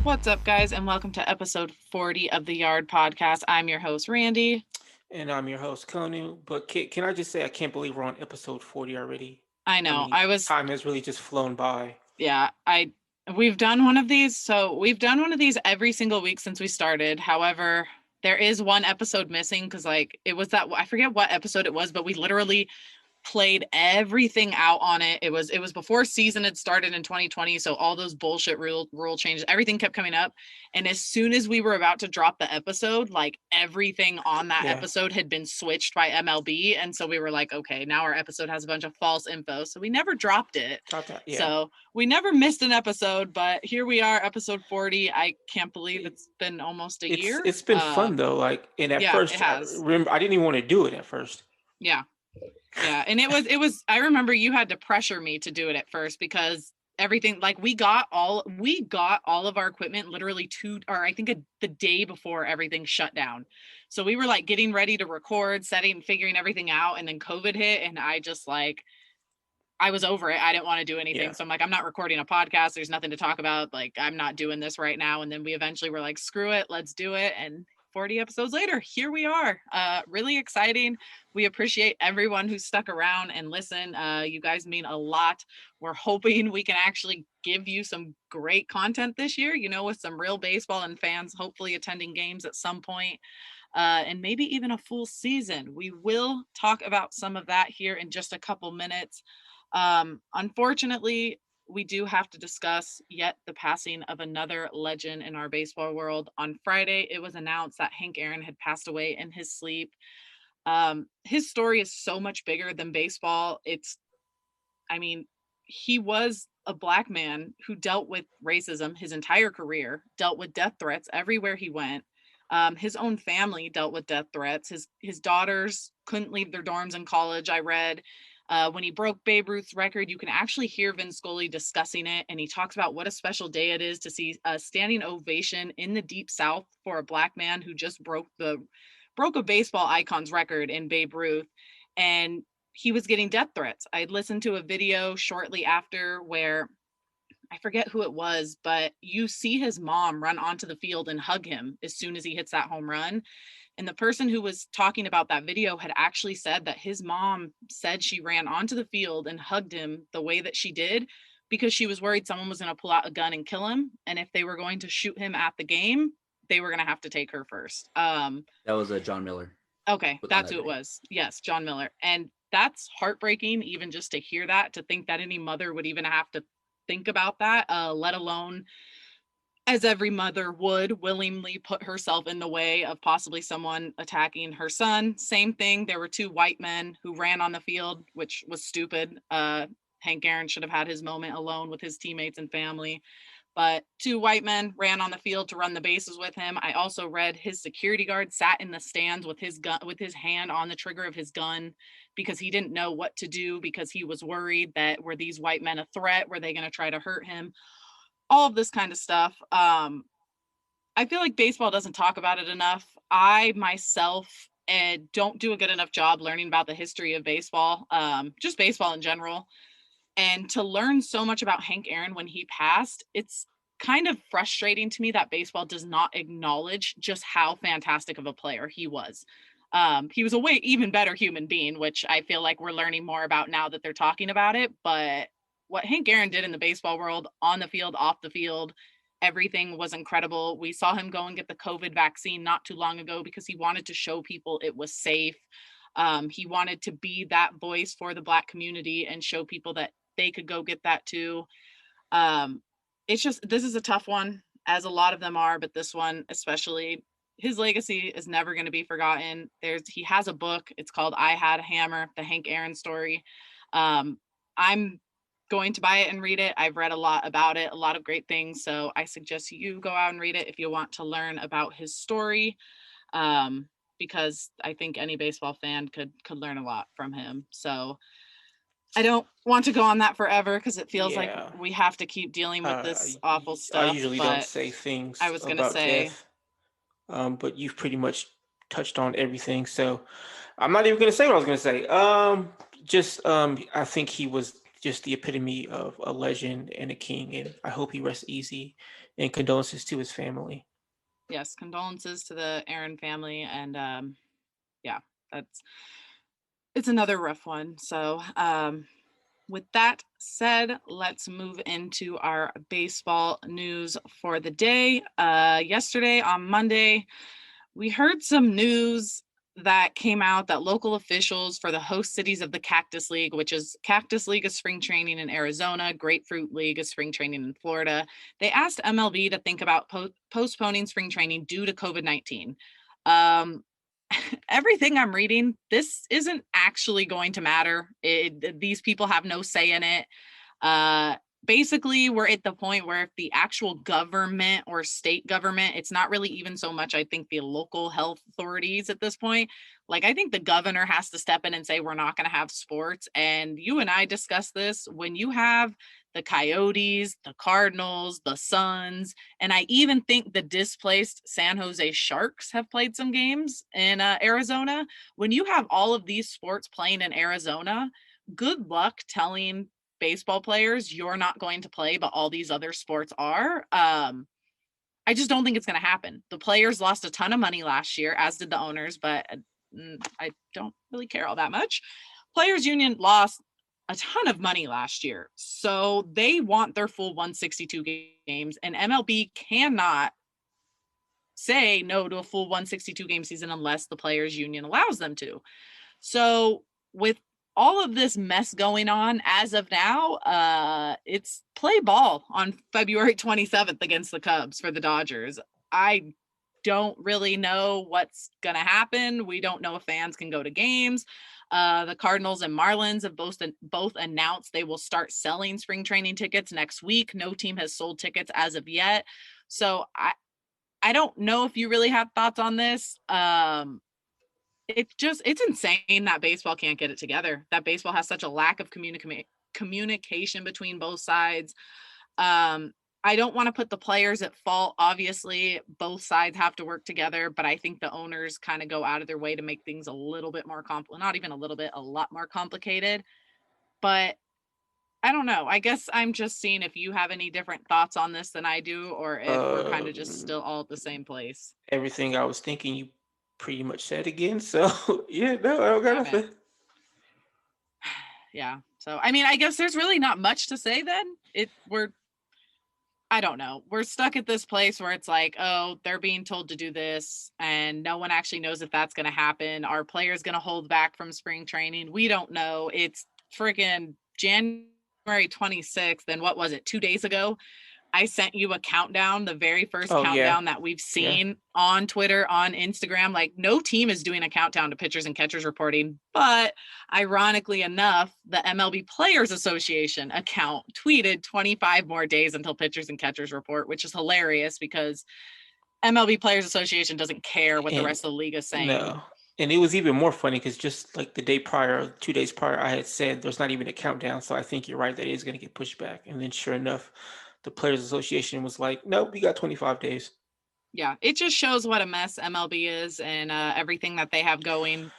What's up, guys, and welcome to episode 40 of the Yard Podcast. I'm your host, Randy. And I'm your host, Konu. But can I just say, I can't believe we're on episode 40 already. I I know. mean, time has really just flown by. Yeah, we've done one of these. So we've done one of these every single week since we started. However, there is one episode missing because, it was that, I forget what episode it was, but we literally played everything out on it. It was before season had started in 2020, so all those bullshit rule changes, everything kept coming up. And as soon as we were about to drop the episode, everything on that episode had been switched by MLB, and so we were like, okay, now our episode has a bunch of false info, so we never dropped it. So we never missed an episode, but here we are, episode 40. I can't believe it's been almost a year. It's been fun though. First, it has. Remember, I didn't even want to do it at first. Yeah, and it was I remember you had to pressure me to do it at first because everything, we got all of our equipment literally the day before everything shut down. So we were getting ready to record, figuring everything out, and then COVID hit, and I just I was over it. I didn't want to do anything. Yeah. So I'm not recording a podcast. There's nothing to talk about. I'm not doing this right now. And then we eventually were screw it, let's do it. And 40 episodes later, here we are. Really exciting. We appreciate everyone who stuck around and listened. You guys mean a lot. We're hoping we can actually give you some great content this year, with some real baseball and fans hopefully attending games at some point, and maybe even a full season. We will talk about some of that here in just a couple minutes. Unfortunately, we do have to discuss yet the passing of another legend in our baseball world. On Friday, it was announced that Hank Aaron had passed away in his sleep. His story is so much bigger than baseball. He was a Black man who dealt with racism his entire career, dealt with death threats everywhere he went. His own family dealt with death threats. His daughters couldn't leave their dorms in college, I read. When he broke Babe Ruth's record, you can actually hear Vin Scully discussing it, and he talks about what a special day it is to see a standing ovation in the Deep South for a Black man who just broke a baseball icon's record in Babe Ruth, and he was getting death threats. I listened to a video shortly after where I forget who it was, but you see his mom run onto the field and hug him as soon as he hits that home run. And the person who was talking about that video had actually said that his mom said she ran onto the field and hugged him the way that she did because she was worried someone was going to pull out a gun and kill him. And if they were going to shoot him at the game, they were going to have to take her first. That was John Miller. Okay, that's who it was. Yes, John Miller. And that's heartbreaking, even just to hear that, to think that any mother would even have to think about that, let alone, as every mother would, willingly put herself in the way of possibly someone attacking her son. Same thing. There were two white men who ran on the field, which was stupid. Hank Aaron should have had his moment alone with his teammates and family. But two white men ran on the field to run the bases with him. I also read his security guard sat in the stands with his gun, with his hand on the trigger of his gun, because he didn't know what to do, because he was worried that, were these white men a threat? Were they going to try to hurt him? All of this kind of stuff. I feel like baseball doesn't talk about it enough. I myself don't do a good enough job learning about the history of baseball, just baseball in general. And to learn so much about Hank Aaron when he passed, it's kind of frustrating to me that baseball does not acknowledge just how fantastic of a player he was. He was a way even better human being, which I feel like we're learning more about now that they're talking about it. But what Hank Aaron did in the baseball world, on the field, off the field, everything was incredible. We saw him go and get the COVID vaccine not too long ago because he wanted to show people it was safe. He wanted to be that voice for the Black community and show people that they could go get that too. This is a tough one, as a lot of them are, but this one especially, his legacy is never going to be forgotten. He has a book. It's called I Had a Hammer, the Hank Aaron story. I'm going to buy it and read it. I've read a lot about it, a lot of great things. So I suggest you go out and read it if you want to learn about his story, because I think any baseball fan could learn a lot from him. So I don't want to go on that forever because it feels like we have to keep dealing with this awful stuff. I usually don't say things I was going to say, death, but you've pretty much touched on everything. So I'm not even going to say what I was going to say. I think he was just the epitome of a legend and a king, and I hope he rests easy. And condolences to his family. Yes, condolences to the Aaron family, and yeah, that's it's another rough one. So, with that said, let's move into our baseball news for the day. Yesterday on Monday, we heard some news that came out that local officials for the host cities of the Cactus League, which is Cactus League is spring training in Arizona, Grapefruit League is spring training in Florida. They asked MLB to think about postponing spring training due to COVID-19. Everything I'm reading, this isn't actually going to matter. These people have no say in it. Basically, we're at the point where if the actual government or state government, it's not really even so much, I think, the local health authorities at this point. Like, I think the governor has to step in and say, we're not going to have sports. And you and I discussed this when you have the Coyotes, the Cardinals, the Suns, and I even think the displaced San Jose Sharks have played some games in Arizona. When you have all of these sports playing in Arizona, good luck telling baseball players you're not going to play, but all these other sports are. I just don't think it's going to happen. The players lost a ton of money last year, as did the owners, but I don't really care all that much. Players Union lost a ton of money last year, so they want their full 162 games, and MLB cannot say no to a full 162 game season unless the players union allows them to. So with all of this mess going on as of now, it's play ball on February 27th against the Cubs for the Dodgers. I don't really know what's going to happen. We don't know if fans can go to games. The Cardinals and Marlins have both announced they will start selling spring training tickets next week. No team has sold tickets as of yet. So I don't know if you really have thoughts on this. It's insane that baseball can't get it together, that baseball has such a lack of communication between both sides. I don't want to put the players at fault. Obviously, both sides have to work together, but I think the owners kind of go out of their way to make things a little bit more not even a little bit, a lot more complicated. But I don't know. I guess I'm just seeing if you have any different thoughts on this than I do, or if we're kind of just still all at the same place. Everything I was thinking, you pretty much said again. So yeah, no, I don't got nothing. Yeah. So I mean, I guess there's really not much to say then. I don't know. We're stuck at this place where it's like, oh, they're being told to do this, and no one actually knows if that's going to happen. Are players going to hold back from spring training? We don't know. It's freaking January 26th. And what was it? 2 days ago, I sent you a countdown, the very first countdown that we've seen on Twitter, on Instagram. Like, no team is doing a countdown to pitchers and catchers reporting. But ironically enough, the MLB Players Association account tweeted 25 more days until pitchers and catchers report, which is hilarious because MLB Players Association doesn't care what the rest of the league is saying. No. And it was even more funny because just like the day prior, 2 days prior, I had said there's not even a countdown. So I think you're right, that is going to get pushed back. And then sure enough, the Players Association was like, nope, we got 25 days. Yeah, it just shows what a mess MLB is and everything that they have going.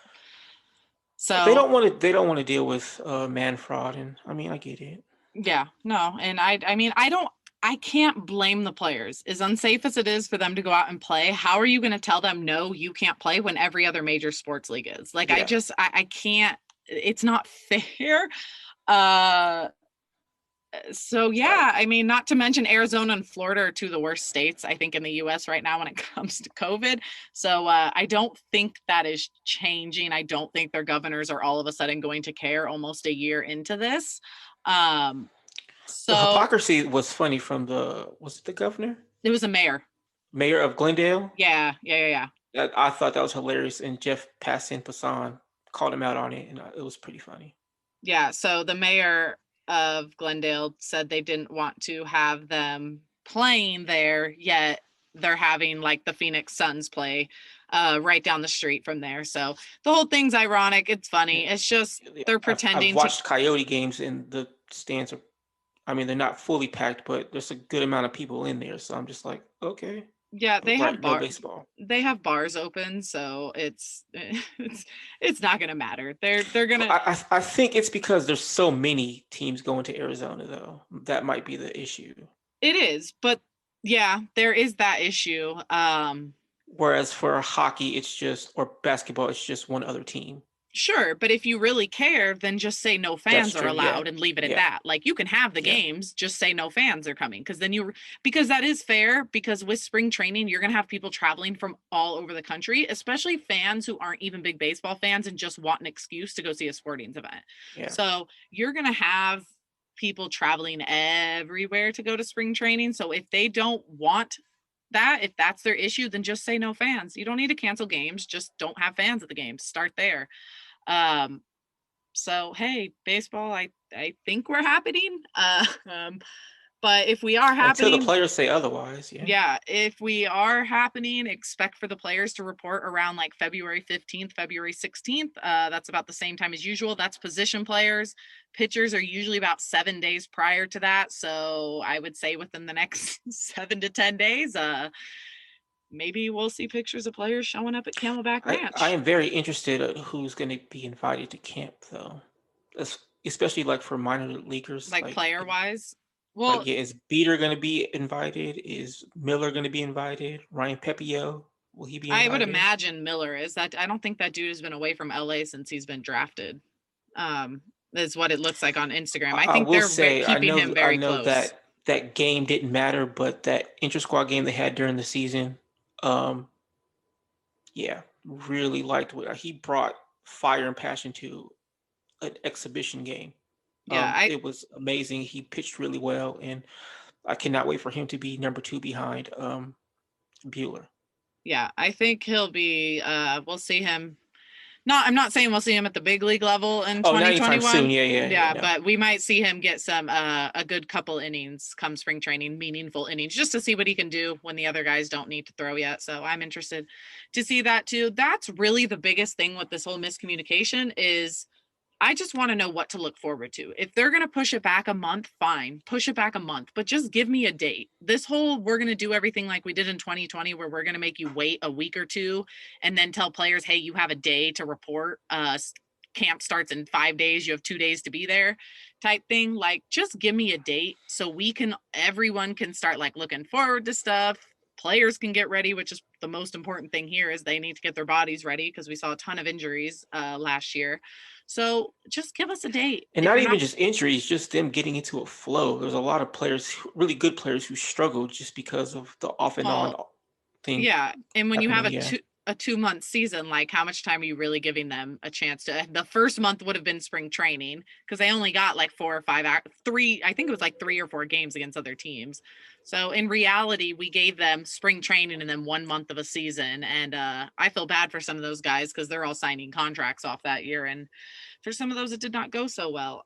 So they don't want to deal with man fraud, and I mean, I get it. Yeah, no, and I mean, I can't blame the players. As unsafe as it is for them to go out and play, how are you going to tell them no, you can't play when every other major sports league is? Like, I can't. It's not fair. So yeah, I mean, not to mention Arizona and Florida are two of the worst states, I think, in the US right now when it comes to COVID. So I don't think that is changing. I don't think their governors are all of a sudden going to care almost a year into this. So the hypocrisy was funny from was it the governor? It was a mayor of Glendale. Yeah. I thought that was hilarious, and Jeff Passan called him out on it, and it was pretty funny. Yeah, so the mayor of Glendale said they didn't want to have them playing there, yet they're having like the Phoenix Suns play right down the street from there. So the whole thing's ironic. It's funny. It's just they're pretending. I've watched Coyote games, and the stands are, I mean, they're not fully packed, but there's a good amount of people in there. So I'm just like, okay. Yeah, they have Right, no bar baseball. they have bars open, so it's it's not gonna matter. They're gonna I think it's because there's so many teams going to Arizona though. That might be the issue. It is, but yeah, there is that issue. Whereas for hockey, it's just or basketball, it's just one other team. Sure, but if you really care, then just say no That's fans are true. Yeah. allowed and leave it at Yeah. that. Like you can have the Yeah. games, just say no fans are coming because then because that is fair because with spring training, you're going to have people traveling from all over the country, especially fans who aren't even big baseball fans and just want an excuse to go see a sporting event. Yeah. So, you're going to have people traveling everywhere to go to spring training. So, if they don't want that, if that's their issue, then just say no fans. You don't need to cancel games, just don't have fans at the games. Start there. Um, so hey, baseball, I think we're happening. But if we are Until the happening, players say otherwise. Yeah. yeah, if we are happening, expect for the players to report around like February 15th, February 16th. That's about the same time as usual. That's position players. Pitchers are usually about 7 days prior to that. So I would say within the next 7 to 10 days, maybe we'll see pictures of players showing up at Camelback Ranch. I am very interested in who's going to be invited to camp though, especially like for minor leaguers. Like player wise. Well, Like, yeah, is Beater going to be invited? Is Miller going to be invited? Ryan Pepio, will he be I would invited? imagine Miller is that. I don't think that dude has been away from LA since he's been drafted. Is what it looks like on Instagram. I I think will they're say, keeping him I very know close. that game didn't matter, but that inter-squad game they had during the season, um, yeah, really liked what he brought fire and passion to an exhibition game. Yeah, It was amazing. He pitched really well, and I cannot wait for him to be number 2 behind Bueller. yeah, I think he'll be. We'll see him. I'm not saying we'll see him at the big league level in Oh, not anytime 2021. soon. Yeah, no. But we might see him get some a good couple innings come spring training, meaningful innings, just to see what he can do when the other guys don't need to throw yet. So I'm interested to see that too. That's really the biggest thing with this whole miscommunication is I just want to know what to look forward to. If they're going to push it back a month, fine, push it back a month, but just give me a date. This whole we're going to do everything like we did in 2020, where we're going to make you wait a week or two and then tell players, hey, you have a day to report. Camp starts in 5 days. You have 2 days to be there type thing. Like, just give me a date so everyone can start like looking forward to stuff. Players can get ready, which is the most important thing here is they need to get their bodies ready because we saw a ton of injuries last year. So just give us a date. And If not you're even not, just injuries, just them getting into a flow. There's a lot of players, really good players, who struggled just because of the off and on well, thing yeah. And when you have happening. Yeah. a 2 month season, like how much time are you really giving them a chance to? The first month would have been spring training because they only got like 3. I think it was like 3 or 4 games against other teams. So in reality, we gave them spring training and then 1 month of a season. And I feel bad for some of those guys because they're all signing contracts off that year. And for some of those, it did not go so well.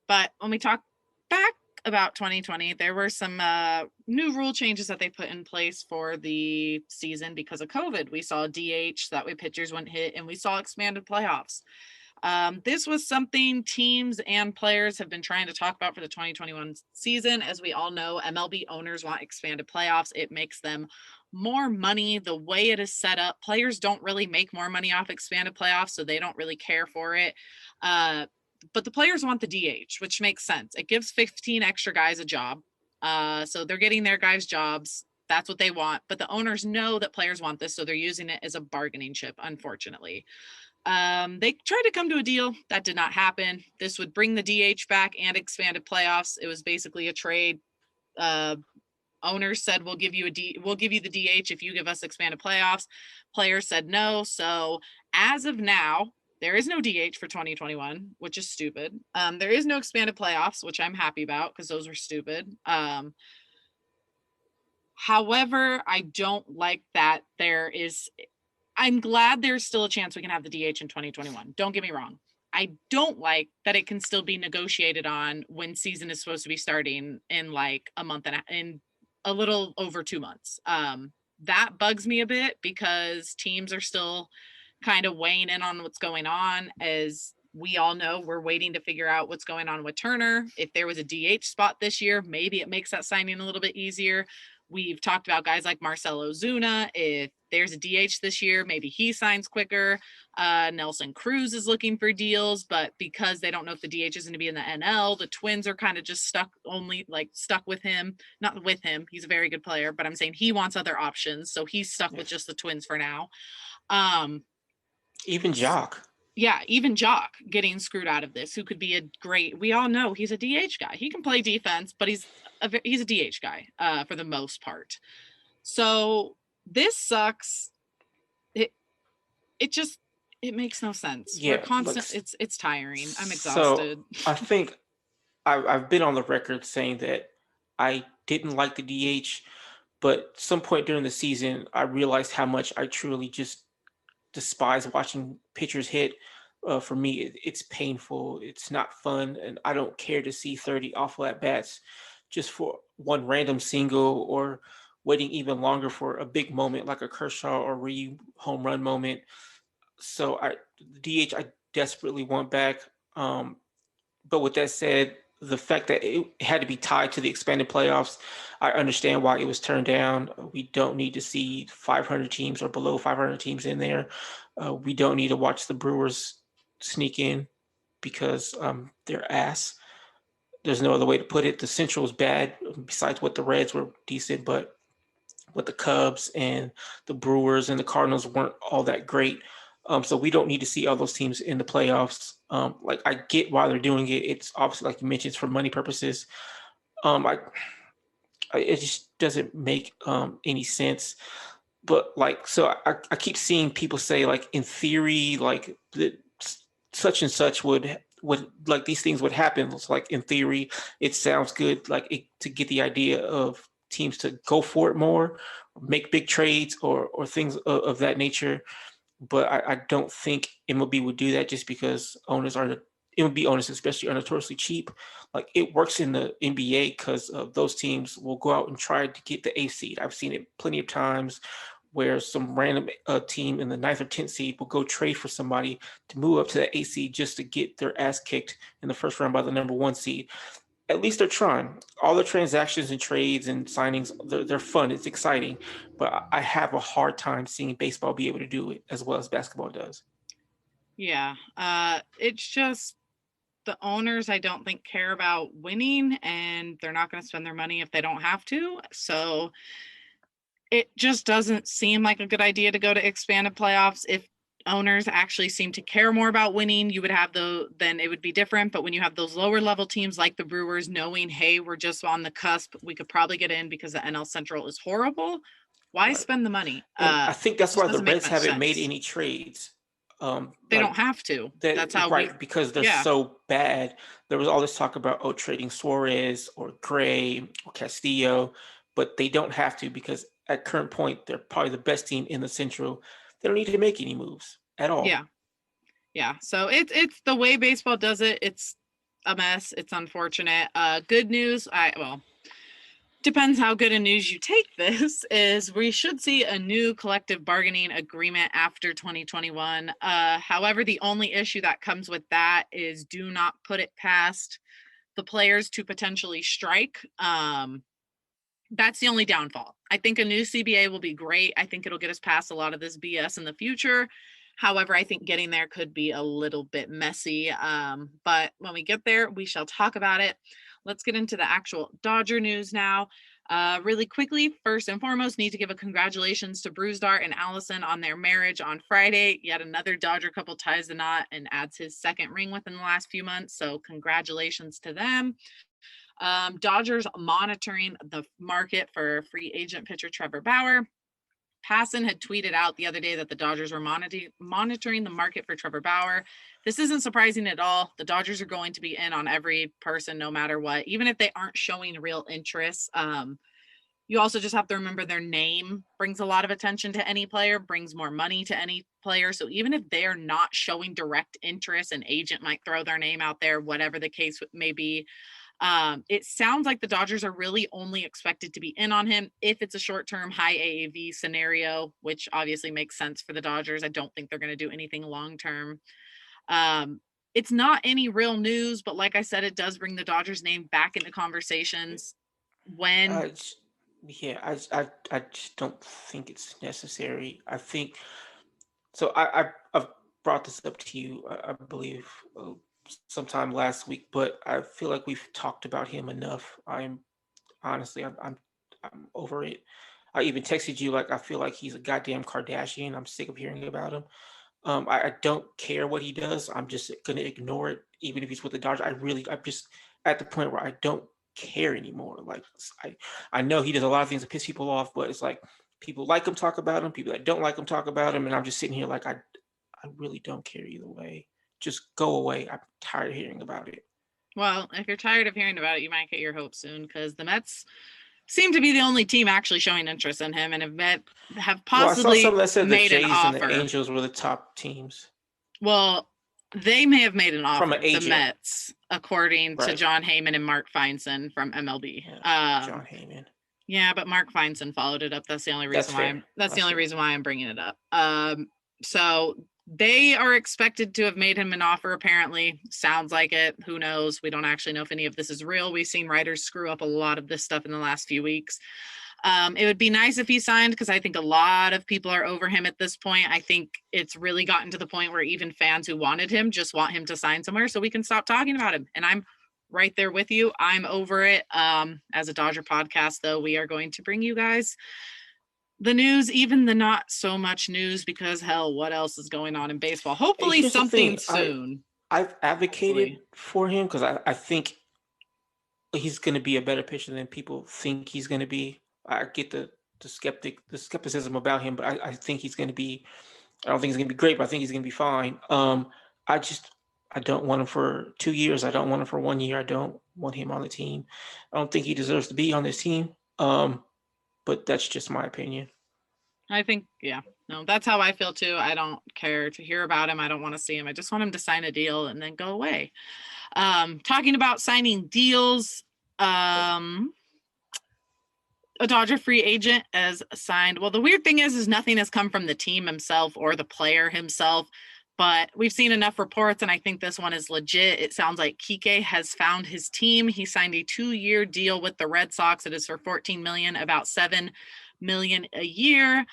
But when we talk back about 2020, there were some new rule changes that they put in place for the season because of COVID. We saw DH, that way pitchers wouldn't hit, and we saw expanded playoffs. This was something teams and players have been trying to talk about for the 2021 season. As we all know, MLB owners want expanded playoffs. It makes them more money. The way it is set up, players don't really make more money off expanded playoffs, so they don't really care for it. But the players want the DH, which makes sense. It gives 15 extra guys a job. So they're getting their guys jobs. That's what they want. But the owners know that players want this, so they're using it as a bargaining chip, unfortunately. They tried to come to a deal. That did not happen. This would bring the DH back and expanded playoffs. It was basically a trade. Owners said we'll give you the DH if you give us expanded playoffs. Players said no. So as of now, there is no DH for 2021, which is stupid. There is no expanded playoffs, which I'm happy about because those were stupid. However, I don't like that I'm glad there's still a chance we can have the DH in 2021. Don't get me wrong. I don't like that it can still be negotiated on when season is supposed to be starting in like in a little over 2 months. That bugs me a bit because teams are still kind of weighing in on what's going on. As we all know, we're waiting to figure out what's going on with Turner. If there was a DH spot this year, maybe it makes that signing a little bit easier. We've talked about guys like Marcell Ozuna. If there's a DH this year, maybe he signs quicker. Nelson Cruz is looking for deals, but because they don't know if the DH is going to be in the NL, the Twins are kind of just stuck with him. Not with him. He's a very good player, but I'm saying he wants other options. So he's stuck with just the Twins for now. Even Jock. Yeah, even Jock getting screwed out of this, who could be we all know he's a DH guy. He can play defense, but he's a DH guy for the most part. So this sucks. It makes no sense. Yeah, We're constant. It's tiring. I'm exhausted. So I think I've been on the record saying that I didn't like the DH, but some point during the season, I realized how much I truly just despise watching pitchers hit. For me, it's painful. It's not fun, and I don't care to see 30 awful at bats just for one random single or waiting even longer for a big moment like a Kershaw or Ryu home run moment. So DH I desperately want back. But with that said, the fact that it had to be tied to the expanded playoffs, I understand why it was turned down. We don't need to see 500 teams or below 500 teams in there. We don't need to watch the Brewers sneak in because they're ass. There's no other way to put it. The Central is bad, besides what the Reds were decent, but what the Cubs and the Brewers and the Cardinals weren't all that great. So we don't need to see all those teams in the playoffs. Like I get why they're doing it. It's obviously, like you mentioned, it's for money purposes. It just doesn't make any sense. But like, so I keep seeing people say like, in theory, like such and such would like these things would happen. It's like in theory, it sounds good, like to get the idea of teams to go for it more, make big trades or things of that nature. But I don't think MLB would do that just because MLB owners especially are notoriously cheap. Like it works in the NBA because those teams will go out and try to get the 8th seed. I've seen it plenty of times where some random team in the 9th or 10th seed will go trade for somebody to move up to the 8th seed just to get their ass kicked in the first round by the number 1 seed. At least they're trying. All the transactions and trades and signings, they're fun. It's exciting. But I have a hard time seeing baseball be able to do it as well as basketball does. Yeah. It's just the owners, I don't think, care about winning, and they're not going to spend their money if they don't have to. So it just doesn't seem like a good idea to go to expanded playoffs. If owners actually seem to care more about winning, you would have then it would be different. But when you have those lower level teams like the Brewers knowing, hey, we're just on the cusp, we could probably get in because the NL Central is horrible. Why spend the money? I think that's why the Reds haven't made any trades. They don't have to. That's how because they're so bad. There was all this talk about trading Suarez or Gray or Castillo, but they don't have to because at current point they're probably the best team in the Central. They don't need to make any moves at all. Yeah. So it's the way baseball does it. It's a mess. It's unfortunate. Good news. Depends how good a news you take this, is we should see a new collective bargaining agreement after 2021. However, the only issue that comes with that is do not put it past the players to potentially strike. That's the only downfall. I think a new CBA will be great. I think it'll get us past a lot of this BS in the future. However, I think getting there could be a little bit messy. But when we get there, we shall talk about it. Let's get into the actual Dodger news now. Really quickly, first and foremost, need to give a congratulations to Brusdar and Allison on their marriage on Friday. Yet another Dodger couple ties the knot and adds his second ring within the last few months. So congratulations to them. Dodgers monitoring the market for free agent pitcher Trevor Bauer. Passan had tweeted out the other day that the Dodgers were monitoring the market for Trevor Bauer. This isn't surprising at all. The Dodgers are going to be in on every person, no matter what, even if they aren't showing real interest. You also just have to remember their name brings a lot of attention to any player, brings more money to any player. So even if they're not showing direct interest, an agent might throw their name out there, whatever the case may be. It sounds like the Dodgers are really only expected to be in on him if it's a short-term high AAV scenario, which obviously makes sense for the Dodgers. I don't think they're going to do anything long-term. It's not any real news, but like I said, it does bring the Dodgers name back into conversations when Yeah, I just don't think it's necessary. I think so. I've brought this up to you, I believe, sometime last week, but I feel like we've talked about him enough. I'm honestly, I'm over it. I even texted you like I feel like he's a goddamn Kardashian. I'm sick of hearing about him. I don't care what he does. I'm just gonna ignore it, even if he's with the Dodgers. I'm just at the point where I don't care anymore. Like I know he does a lot of things that piss people off, but it's like people like him talk about him, people that don't like him talk about him, and I'm just sitting here like I really don't care either way. Just go away. I'm tired of hearing about it. Well, if you're tired of hearing about it, you might get your hopes soon because the Mets seem to be the only team actually showing interest in him and have Well, I saw possibly something that said the made an Jays and the offer. Angels were the top teams Well, they may have made an from offer, an the agent. Mets, according to Right. John Heyman and Mark Feinstein from MLB. John Heyman. Yeah, but Mark Feinstein followed it up. That's the only reason why. That's the only reason why I'm bringing it up. So they are expected to have made him an offer. Apparently, sounds like it. Who knows? We don't actually know if any of this is real. We've seen writers screw up a lot of this stuff in the last few weeks. It would be nice if he signed because I think a lot of people are over him at this point. I think it's really gotten to the point where even fans who wanted him just want him to sign somewhere so we can stop talking about him. And I'm right there with you. I'm over it. As a Dodger podcast, though, we are going to bring you guys the news, even the not so much news, because hell, what else is going on in baseball? Hopefully something soon. I've advocated for him because I think he's going to be a better pitcher than people think he's going to be. I get the skepticism about him, but I think he's going to be. I don't think he's going to be great, but I think he's going to be fine. I don't want him for 2 years. I don't want him for 1 year. I don't want him on the team. I don't think he deserves to be on this team. But that's just my opinion. I think, yeah, no, that's how I feel too. I don't care to hear about him. I don't want to see him. I just want him to sign a deal and then go away. Talking about signing deals, a Dodger free agent has signed. Well, the weird thing is nothing has come from the team himself or the player himself, but we've seen enough reports, and I think this one is legit. It sounds like Kiké has found his team. He signed a 2-year deal with the Red Sox. It is for $14 million, about $7 million a year.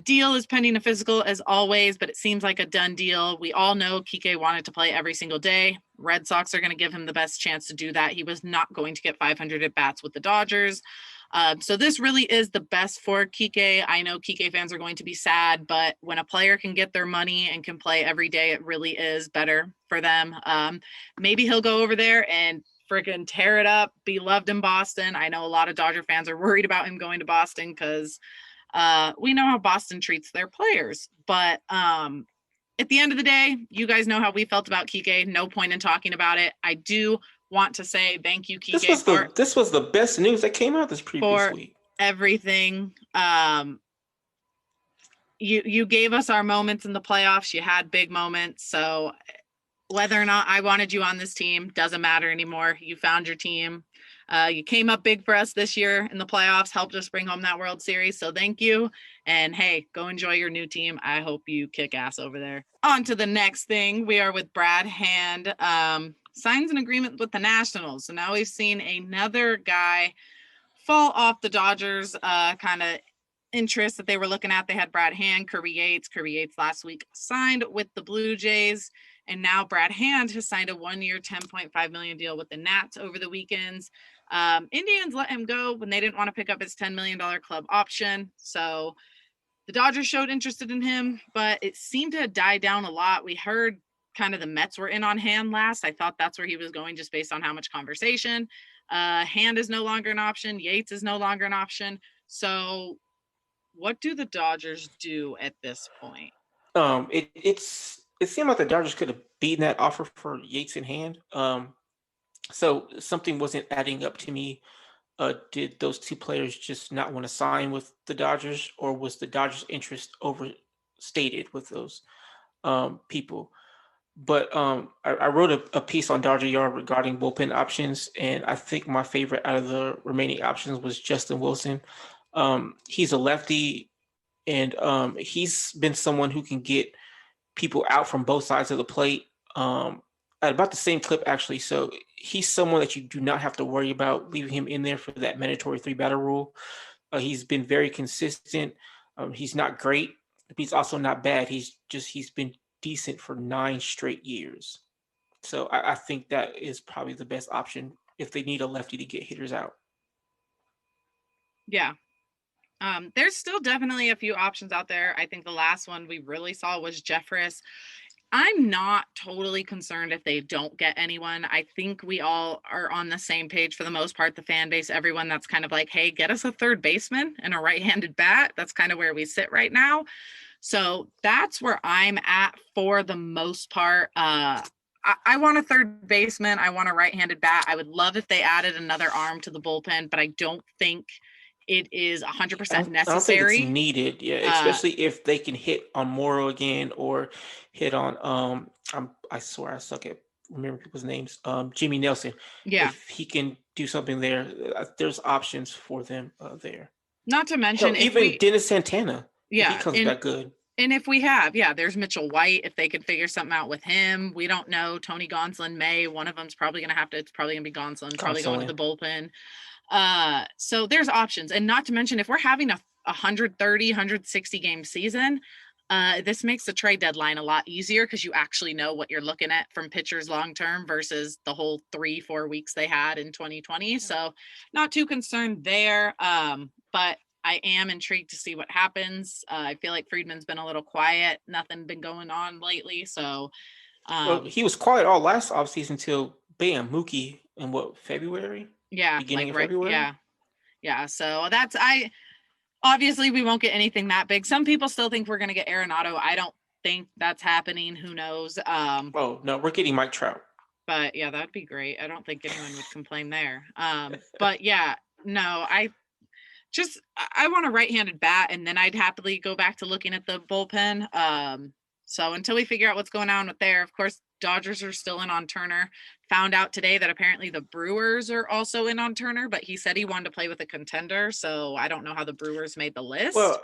Deal is pending a physical as always, but it seems like a done deal. We all know Kiké wanted to play every single day. Red Sox are going to give him the best chance to do that. He was not going to get 500 at bats with the Dodgers. So this really is the best for Kiké. I know Kiké fans are going to be sad, but when a player can get their money and can play every day, it really is better for them. Maybe he'll go over there and freaking tear it up, be loved in Boston. I know a lot of Dodger fans are worried about him going to Boston because we know how Boston treats their players. But at the end of the day, you guys know how we felt about Kiké. No point in talking about it. I do want to say thank you, Kiké. This was the best news that came out this previous week. Everything. You gave us our moments in the playoffs. You had big moments. So whether or not I wanted you on this team doesn't matter anymore. You found your team. You came up big for us this year in the playoffs, helped us bring home that World Series. So thank you. And hey, go enjoy your new team. I hope you kick ass over there. On to the next thing. We are with Brad Hand. Signs an agreement with the Nationals. So now we've seen another guy fall off the Dodgers kind of interest that they were looking at. They had Brad Hand, Kirby Yates. Kirby Yates last week signed with the Blue Jays. And now Brad Hand has signed a 1-year, $10.5 million deal with the Nats over the weekends. Indians let him go when they didn't want to pick up his $10 million club option. So the Dodgers showed interest in him, but it seemed to die down a lot. We heard kind of the Mets were in on Hand last. I thought that's where he was going just based on how much conversation. Hand is no longer an option. Yates is no longer an option. So what do the Dodgers do at this point? It seemed like the Dodgers could have beaten that offer for Yates in Hand. So something wasn't adding up to me. Did those two players just not want to sign with the Dodgers, or was the Dodgers' interest overstated with those people? But I wrote a piece on Dodger Yard regarding bullpen options, and I think my favorite out of the remaining options was Justin Wilson. He's a lefty, and he's been someone who can get people out from both sides of the plate. at about the same clip, actually. So he's someone that you do not have to worry about leaving him in there for that mandatory 3-batter rule. He's been very consistent. He's not great, but he's also not bad. He's been decent for 9 straight years. So I think that is probably the best option if they need a lefty to get hitters out. Yeah. There's still definitely a few options out there. I think the last one we really saw was Jeffress. I'm not totally concerned if they don't get anyone. I think we all are on the same page for the most part, the fan base, everyone that's kind of like, hey, get us a third baseman and a right-handed bat. That's kind of where we sit right now. So that's where I'm at for the most part. I want a third baseman. I want a right-handed bat. I would love if they added another arm to the bullpen, but I don't think it is 100% necessary. I don't think it's needed, especially if they can hit on Morrow again or hit on I swear I suck at remembering people's names. Jimmy Nelson. Yeah, if he can do something there, there's options for them there. Not to mention even Dennis Santana. Yeah, if he comes back good. And if we have, there's Mitchell White. If they could figure something out with him, we don't know. Tony Gonsolin may. One of them's probably going to have to. It's probably going to be Gonsolin. Probably going to the bullpen. So there's options, and not to mention if we're having a 130, 160 game season, this makes the trade deadline a lot easier because you actually know what you're looking at from pitchers long term versus the whole 3-4 weeks they had in 2020. So not too concerned there. But I am intrigued to see what happens. I feel like Friedman's been a little quiet. Nothing been going on lately. So well, he was quiet all last offseason until Mookie in February? Yeah, beginning of February. Yeah. So obviously we won't get anything that big. Some people still think we're going to get Arenado. I don't think that's happening. Who knows? Oh no, we're getting Mike Trout. But yeah, that'd be great. I don't think anyone would complain there. But yeah, no, I want a right-handed bat, and then I'd happily go back to looking at the bullpen. So until we figure out what's going on with there, of course, Dodgers are still in on Turner. Found out today that apparently the Brewers are also in on Turner, but he said he wanted to play with a contender. So I don't know how the Brewers made the list. Well,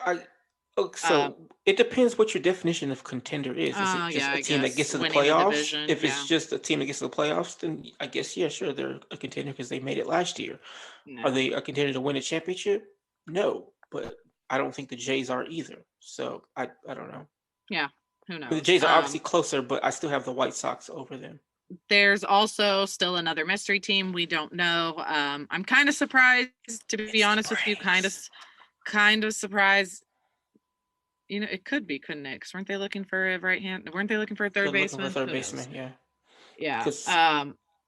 it depends what your definition of contender is. Is it just a team that gets to the playoffs? If it's just a team that gets to the playoffs, then I guess, sure, they're a contender because they made it last year. No. Are they a contender to win a championship? No, but I don't think the Jays are either. So I don't know. Yeah. Who knows? The Jays are obviously closer, but I still have the White Sox over them. There's also still another mystery team. We don't know. I'm kind of surprised, to be honest with you. Kind of surprised. It could be, couldn't it? Because weren't they looking for a right hand? Weren't they looking for a third baseman? Third baseman, yeah. Yeah.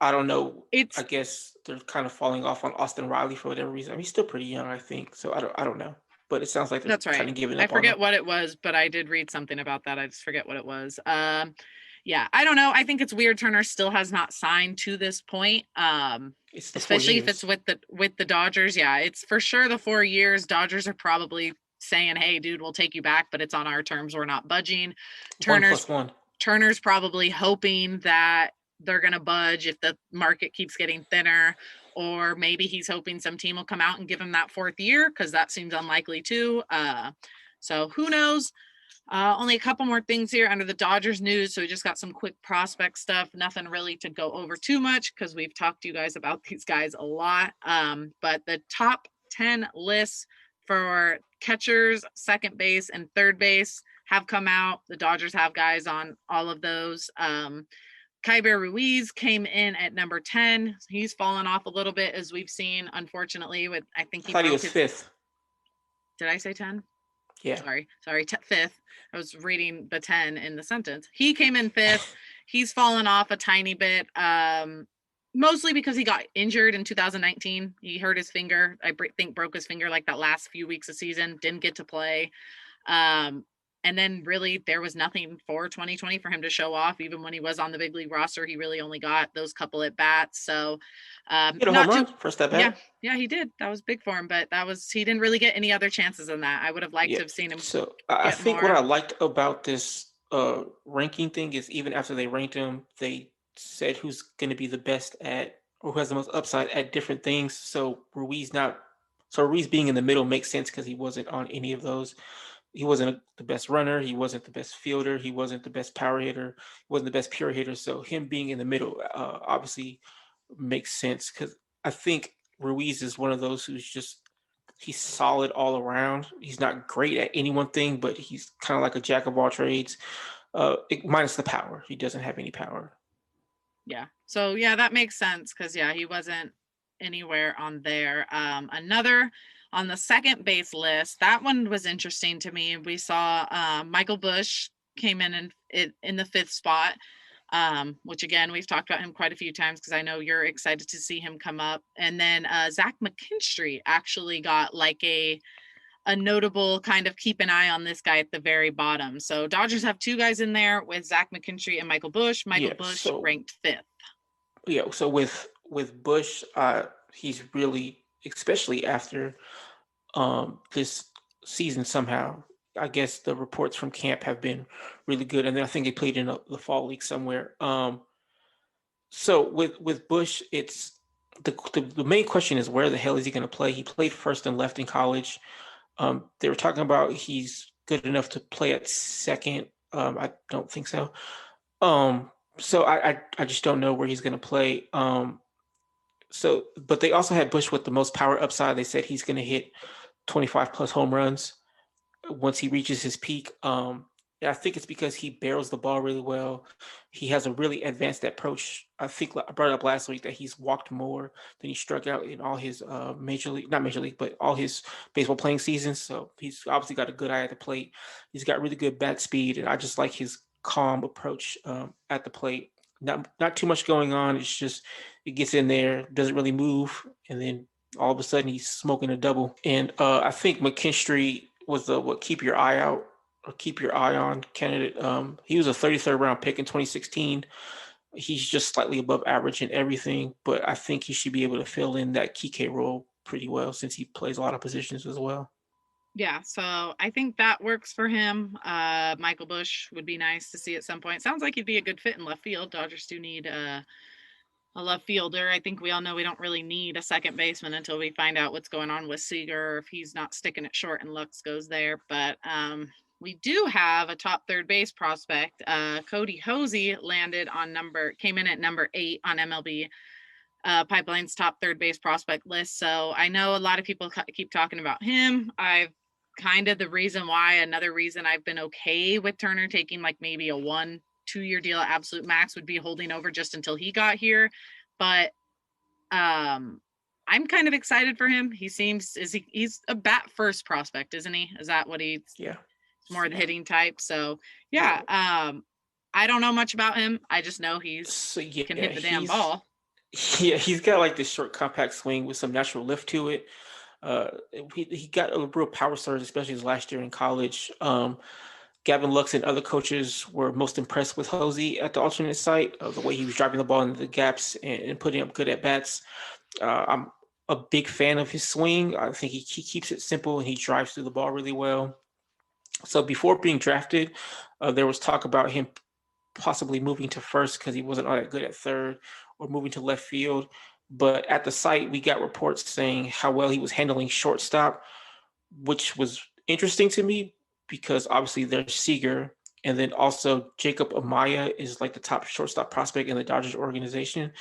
I don't know. I guess they're kind of falling off on Austin Riley for whatever reason. He's still pretty young, I think. So I don't know. But it sounds like they're kind of giving up. I forget what it was, but I did read something about that. I just forget what it was. Yeah, I don't know. I think it's weird. Turner still has not signed to this point. Especially if it's with the Dodgers. Yeah, it's for sure the 4 years. Dodgers are probably saying, "Hey, dude, we'll take you back, but it's on our terms. We're not budging." Turner's probably hoping that they're going to budge if the market keeps getting thinner. Or maybe he's hoping some team will come out and give him that 4th year, because that seems unlikely too. So who knows? Only a couple more things here under the Dodgers news. So we just got some quick prospect stuff. Nothing really to go over too much because we've talked to you guys about these guys a lot. But the top 10 lists for catchers, second base, and third base have come out. The Dodgers have guys on all of those. Kyber Ruiz came in at number 10. He's fallen off a little bit, as we've seen, unfortunately. I thought he was 5th. Did I say 10? Yeah. Sorry, 5th. I was reading the 10 in the sentence. He came in 5th. He's fallen off a tiny bit, mostly because he got injured in 2019. He hurt his finger. I think broke his finger like that last few weeks of season. Didn't get to play. And then really there was nothing for 2020 for him to show off. Even when he was on the big league roster, he really only got those couple at bats. So hit a home run first at bat. Yeah, he did. That was big for him, but he didn't really get any other chances than that. I would have liked to have seen him. So I think what I liked about this ranking thing is even after they ranked him, they said who's going to be the best at, or who has the most upside at different things. So Ruiz being in the middle makes sense because he wasn't on any of those. he wasn't the best runner. He wasn't the best fielder. He wasn't the best power hitter. He wasn't the best pure hitter. So him being in the middle obviously makes sense because I think Ruiz is one of those who's just he's solid all around. He's not great at any one thing, but he's kind of like a jack of all trades, minus the power. He doesn't have any power. Yeah. So yeah, that makes sense because yeah, he wasn't anywhere on there. Another on the second base list, that one was interesting to me. We saw Michael Busch came in the fifth spot, which again we've talked about him quite a few times because I know you're excited to see him come up. And then Zach McKinstry actually got like a notable kind of keep an eye on this guy at the very bottom. So Dodgers have two guys in there with Zach McKinstry and Michael Busch. Michael Busch ranked fifth. Yeah, so with Busch, he's really, especially after this season somehow. I guess the reports from camp have been really good, and then I think they played in the fall league somewhere. So with Busch, it's the main question is where the hell is he going to play? He played first and left in college. They were talking about he's good enough to play at second. I don't think so. So I just don't know where he's going to play. So, but they also had Busch with the most power upside. They said he's going to hit 25 plus home runs once he reaches his peak. Yeah, I think it's because he barrels the ball really well. He has a really advanced approach. I think I brought it up last week that he's walked more than he struck out in all his not major league, but all his baseball playing seasons. So he's obviously got a good eye at the plate. He's got really good bat speed, and I just like his calm approach at the plate. Not too much going on. It's just it gets in there, doesn't really move, and then all of a sudden he's smoking a double. And I think McKinstry was the keep your eye out or keep your eye on candidate. He was a 33rd round pick in 2016. He's just slightly above average in everything, but I think he should be able to fill in that Kiké role pretty well since he plays a lot of positions as well. Yeah, so I think that works for him. Michael Busch would be nice to see at some point. Sounds like he'd be a good fit in left field. Dodgers do need a left fielder. I think we all know we don't really need a second baseman until we find out what's going on with Seager, or if he's not sticking it short and Lux goes there. But we do have a top third base prospect. Cody Hosey came in at number 8 on MLB Pipeline's top third base prospect list. So I know a lot of people keep talking about him. I've kind of another reason I've been okay with Turner taking like maybe a 1-2 year deal at absolute max would be holding over just until he got here. But I'm kind of excited for him. He's a bat first prospect, isn't he? Is that what he's? Yeah. More the hitting type. So yeah. I don't know much about him. I just know can hit the damn ball. Yeah, he's got like this short compact swing with some natural lift to it. He got a real power surge, especially his last year in college. Gavin Lux and other coaches were most impressed with Hosey at the alternate site, the way he was driving the ball into the gaps and putting up good at bats. I'm a big fan of his swing. I think he keeps it simple and he drives through the ball really well. So before being drafted, there was talk about him possibly moving to first because he wasn't all that good at third, or moving to left field. But at the site, we got reports saying how well he was handling shortstop, which was interesting to me because obviously there's Seager, and then also Jacob Amaya is like the top shortstop prospect in the Dodgers organization.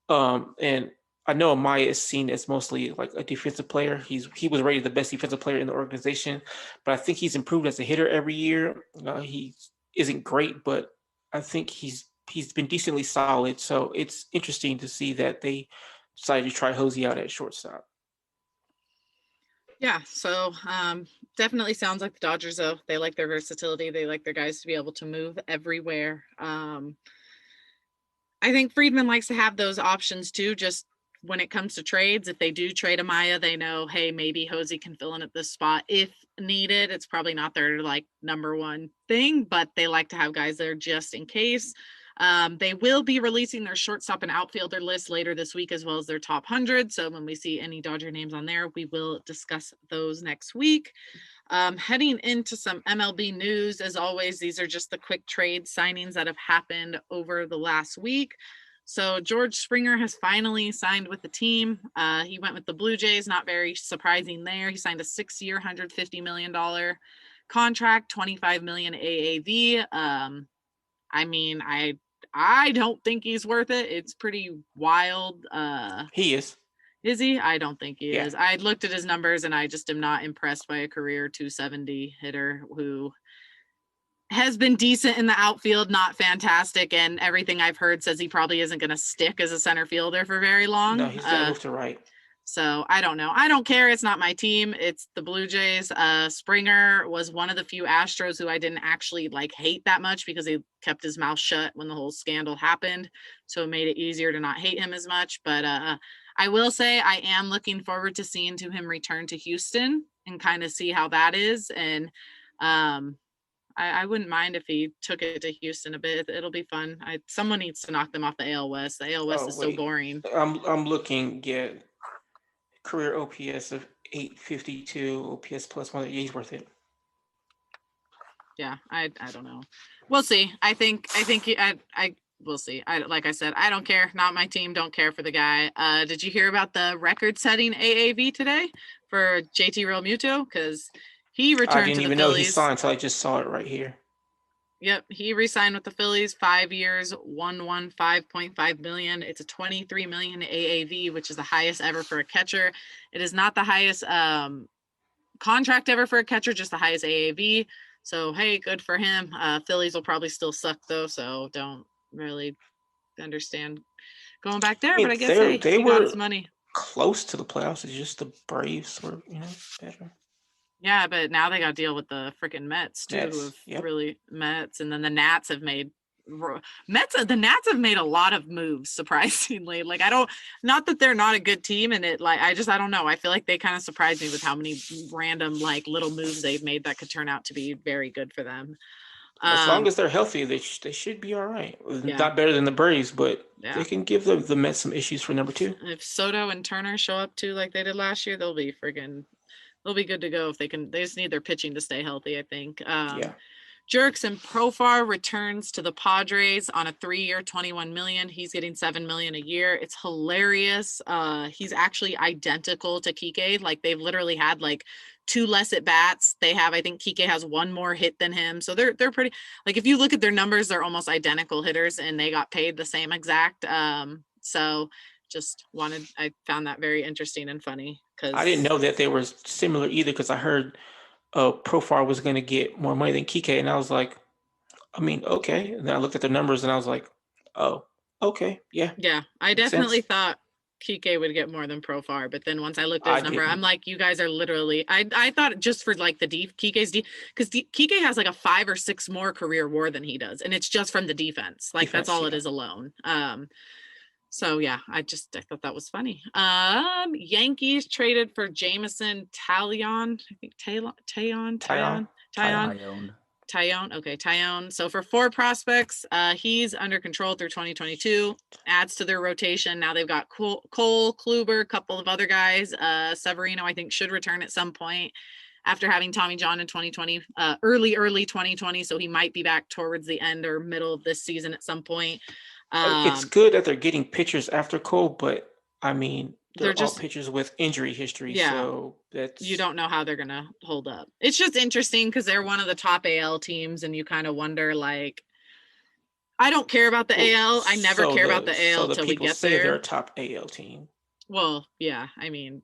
And I know Amaya is seen as mostly like a defensive player. He was rated the best defensive player in the organization, but I think he's improved as a hitter every year. He isn't great, but I think he's been decently solid. So it's interesting to see that they decided to try Hosey out at shortstop. Yeah, so definitely sounds like the Dodgers, though. They like their versatility. They like their guys to be able to move everywhere. I think Friedman likes to have those options too, just when it comes to trades. If they do trade Amaya, they know, hey, maybe Hosey can fill in at this spot if needed. It's probably not their like number one thing, but they like to have guys there just in case. They will be releasing their shortstop and outfielder list later this week, as well as their top 100. So when we see any Dodger names on there, we will discuss those next week. Heading into some MLB news, as always, these are just the quick trade signings that have happened over the last week. So George Springer has finally signed with the team. He went with the Blue Jays, not very surprising there. He signed a 6-year, $150 million contract, 25 million AAV. I mean, I don't think he's worth it. It's pretty wild. He is. Is he? I don't think he Yeah. is. I looked at his numbers and I just am not impressed by a career 270 hitter who has been decent in the outfield, not fantastic. And everything I've heard says he probably isn't going to stick as a center fielder for very long. No, he's got to move to right. So I don't know. I don't care. It's not my team. It's the Blue Jays. Springer was one of the few Astros who I didn't actually like hate that much because he kept his mouth shut when the whole scandal happened. So it made it easier to not hate him as much. But I will say I am looking forward to seeing him return to Houston and kind of see how that is. And I wouldn't mind if he took it to Houston a bit. It'll be fun. Someone needs to knock them off the AL West. The AL West is so boring. I'm looking at career OPS of 852, OPS plus one. Yeah, he's worth it. Yeah, I don't know. We'll see. I think we'll see. Like I said, I don't care. Not my team. Don't care for the guy. Did you hear about the record-setting AAV today for JT Realmuto? Because he returned to the Phillies. I didn't even know he signed, so I just saw it right here. Yep, he re-signed with the Phillies, 5 years, 115.5 million. It's a 23 million AAV, which is the highest ever for a catcher. It is not the highest contract ever for a catcher, just the highest AAV. So hey, good for him. Phillies will probably still suck though, so don't really understand going back there. But I guess they were got his money. Close to the playoffs. It's just the Braves were, better. Yeah, but now they got to deal with the freaking Mets too. Really Mets, and then the Nats have made the Nats have made a lot of moves, surprisingly. Like not that they're not a good team, and I don't know. I feel like they kind of surprised me with how many random like little moves they've made that could turn out to be very good for them. As long as they're healthy, they should be all right. Yeah. Not better than the Braves, but they can give the Mets some issues for number 2. If Soto and Turner show up too like they did last year, they'll be good to go if they can. They just need their pitching to stay healthy, I think. Jurickson Profar returns to the Padres on a 3-year, 21 million. He's getting $7 million a year. It's hilarious. He's actually identical to Kiké. Like they've literally had like 2 less at bats. I think Kiké has 1 more hit than him. So they're pretty, like if you look at their numbers, they're almost identical hitters and they got paid the same exact. So I found that very interesting and funny because I didn't know that they were similar either because I heard Profar was going to get more money than Kiké, and I was like, I mean, okay. And then I looked at the numbers and I was like, oh, okay, yeah. Yeah, I definitely thought Kiké would get more than Profar, but then once I looked at his number, I'm like, you guys are literally. I thought just for like the Kiké's because Kiké has like a 5 or 6 more career WAR than he does, and it's just from the defense. Like that's all it is alone. So yeah, I thought that was funny. Yankees traded for Jameson Taillon. I think Taillon. Okay, Taillon. So for 4 prospects, he's under control through 2022. Adds to their rotation. Now they've got Cole, Kluber, a couple of other guys. Severino, I think, should return at some point after having Tommy John in 2020, early 2020. So he might be back towards the end or middle of this season at some point. It's good that they're getting pitchers after Cole, but I mean, they're just all pitchers with injury history. Yeah, so you don't know how they're going to hold up. It's just interesting because they're one of the top AL teams, and you kind of wonder, like, I don't care about the AL. I never care about the AL until we get there. They're a top AL team. Well, yeah, I mean,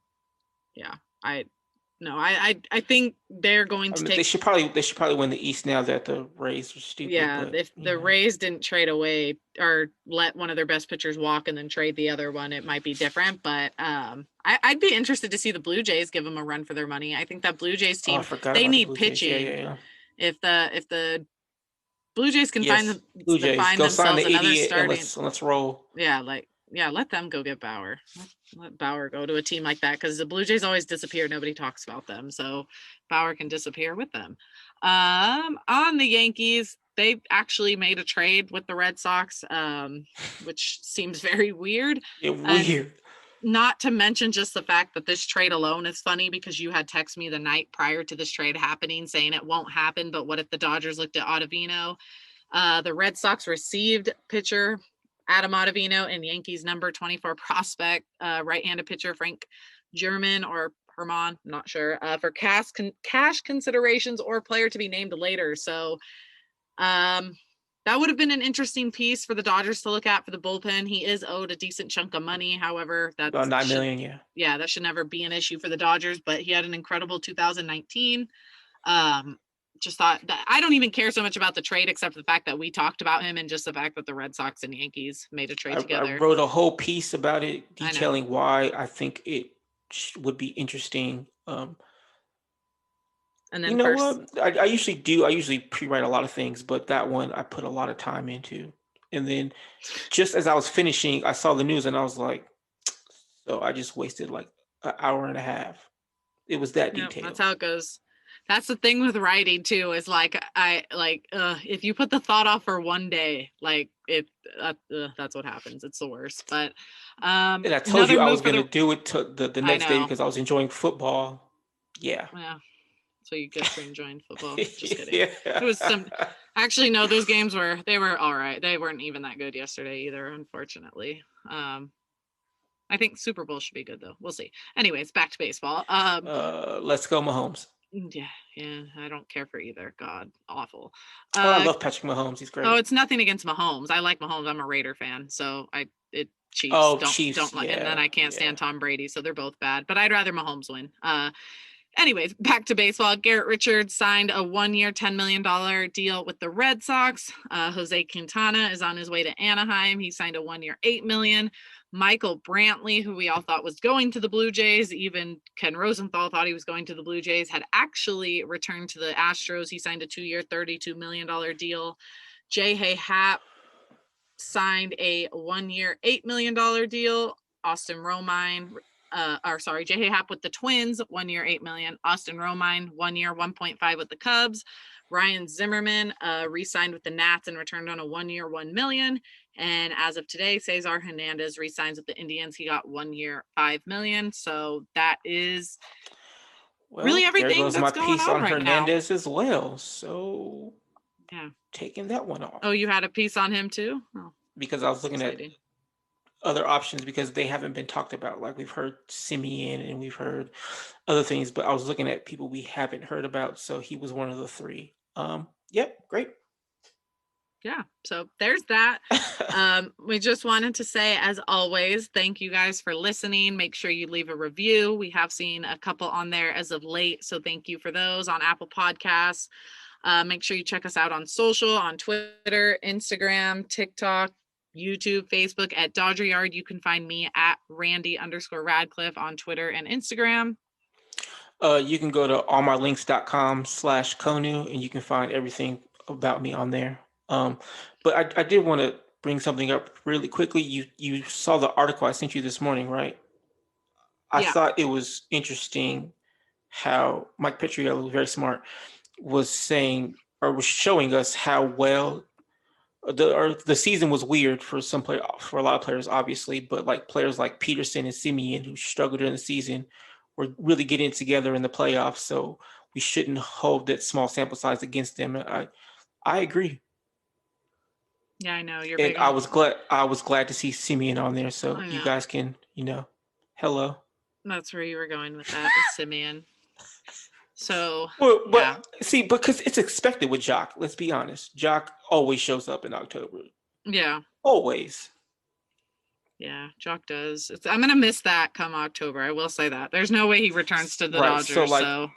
yeah, I think they're going to take. They should probably win the East now that the Rays are stupid. Yeah, but, if the Rays didn't trade away or let one of their best pitchers walk and then trade the other one, it might be different. But I'd be interested to see the Blue Jays give them a run for their money. I think that Blue Jays team they need pitching. Yeah. If the Blue Jays can find themselves another starting, let's roll. Yeah, let them go get Bauer. Let Bauer go to a team like that because the Blue Jays always disappear. Nobody talks about them. So Bauer can disappear with them. On the Yankees, they actually made a trade with the Red Sox, which seems very weird. Weird. Not to mention just the fact that this trade alone is funny because you had texted me the night prior to this trade happening saying it won't happen, but what if the Dodgers looked at Ottavino? The Red Sox received pitcher Adam Ottavino and Yankees number 24 prospect, right-handed pitcher Frank German or Herman, I'm not sure, for cash considerations or player to be named later. So that would have been an interesting piece for the Dodgers to look at for the bullpen. He is owed a decent chunk of money. However, that's about $9 million. Yeah. That should never be an issue for the Dodgers, but he had an incredible 2019. Just thought that I don't even care so much about the trade, except for the fact that we talked about him and just the fact that the Red Sox and Yankees made a trade together. I wrote a whole piece about it, detailing why I think it would be interesting. And then I usually pre-write a lot of things, but that one I put a lot of time into. And then just as I was finishing, I saw the news and I was like, so I just wasted like an hour and a half. It was that detailed. That's how it goes. That's the thing with writing too, is like, if you put the thought off for one day, like that's what happens. It's the worst. But, and I told you I was going to do it to the next day because I was enjoying football. Yeah. So you get for enjoying football. Just kidding. Yeah. It was actually, no, those games were all right. They weren't even that good yesterday either, unfortunately. I think Super Bowl should be good though. We'll see. Anyways, back to baseball. Let's go Mahomes. Yeah, I don't care for either. God, awful. I love Patrick Mahomes. He's great. Oh, it's nothing against Mahomes. I like Mahomes. I'm a Raider fan, so Chiefs. Chiefs don't like, and then I can't stand Tom Brady, so they're both bad. But I'd rather Mahomes win. Anyways, back to baseball. Garrett Richards signed a 1-year, $10 million deal with the Red Sox. Jose Quintana is on his way to Anaheim. He signed a 1-year, $8 million. Michael Brantley, who we all thought was going to the Blue Jays, even Ken Rosenthal thought he was going to the Blue Jays, had actually returned to the Astros. He signed a 2-year, $32 million deal. J.Hay Happ signed a 1-year, $8 million deal. Austin Romine, J.Hay Happ with the Twins, 1-year, $8 million. Austin Romine, 1-year, $1.5 with the Cubs. Ryan Zimmerman re-signed with the Nats and returned on a 1-year, $1 million. And as of today, Cesar Hernandez re-signs with the Indians. He got 1-year, $5 million. So that is really everything. There goes that's my going piece on on right Hernandez now. as well. So taking that one off. Oh, you had a piece on him too? Oh, because I was looking at other options because they haven't been talked about. Like we've heard Simeon and we've heard other things, but I was looking at people we haven't heard about. So he was one of the three. Yep, great. Yeah, so there's that. We just wanted to say, as always, thank you guys for listening. Make sure you leave a review. We have seen a couple on there as of late, so thank you for those on Apple Podcasts. Make sure you check us out on social, on Twitter, Instagram, TikTok, YouTube, Facebook at Dodger Yard. You can find me at Randy_Radcliffe on Twitter and Instagram. You can go to allmylinks.com/Konu and you can find everything about me on there. But I did want to bring something up really quickly. You saw the article I sent you this morning, right? I thought it was interesting how Mike Petriello, very smart, was saying or was showing us how well the season was weird for for a lot of players, obviously, but like players like Peterson and Simeon who struggled during the season were really getting together in the playoffs. So we shouldn't hold that small sample size against them. I agree. Yeah, I know. And I was glad to see Simeon on there, so you guys can, hello. That's where you were going with that, Simeon. So, see, because it's expected with Jock. Let's be honest. Jock always shows up in October. Yeah. Always. Yeah, Jock does. I'm gonna miss that come October. I will say that. There's no way he returns to the Dodgers. So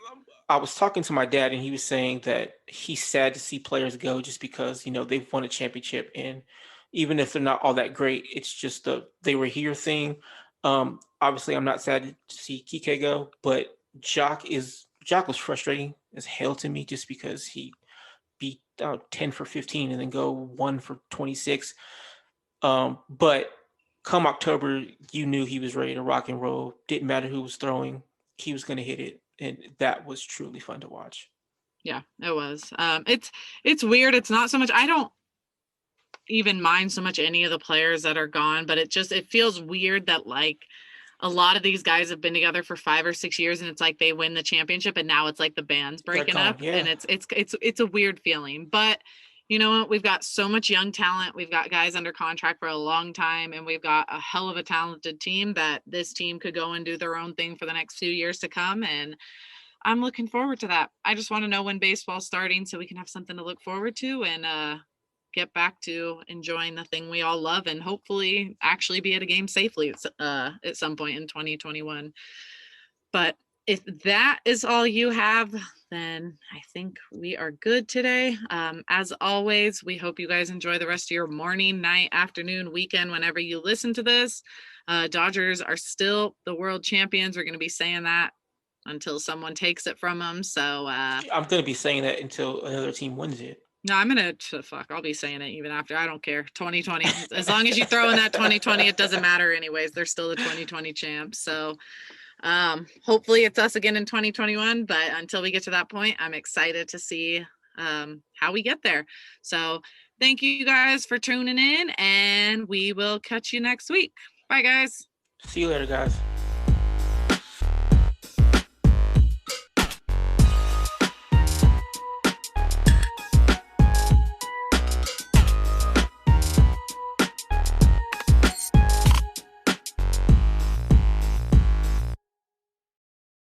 I was talking to my dad, and he was saying that he's sad to see players go just because they've won a championship, and even if they're not all that great, it's just they were here thing. Obviously, I'm not sad to see Kiké go, but Jock was frustrating as hell to me just because he beat 10 for 15 and then go 1 for 26. But come October, you knew he was ready to rock and roll. Didn't matter who was throwing, he was going to hit it. And that was truly fun to watch. Yeah, it was. It's weird. It's not so much. I don't even mind so much any of the players that are gone, but it feels weird that like a lot of these guys have been together for 5 or 6 years and it's like they win the championship and now it's like the band's breaking up. Yeah. And it's a weird feeling, but You know what? We've got so much young talent. We've got guys under contract for a long time, and we've got a hell of a talented team that this team could go and do their own thing for the next few years to come. And I'm looking forward to that. I just want to know when baseball's starting so we can have something to look forward to and get back to enjoying the thing we all love and hopefully actually be at a game safely at some point in 2021. But if that is all you have, then I think we are good today. As always, we hope you guys enjoy the rest of your morning, night, afternoon, weekend, whenever you listen to this. Dodgers are still the world champions. We're going to be saying that until someone takes it from them. So I'm going to be saying that until another team wins it. no, I'm going to fuck. I'll be saying it even after. I don't care. 2020. As long as you throw in that 2020, it doesn't matter anyways. They're still the 2020 champs. So hopefully it's us again in 2021, but until we get to that point, I'm excited to see how we get there. So thank you guys for tuning in, and we will catch you next week. Bye guys. See you later, guys.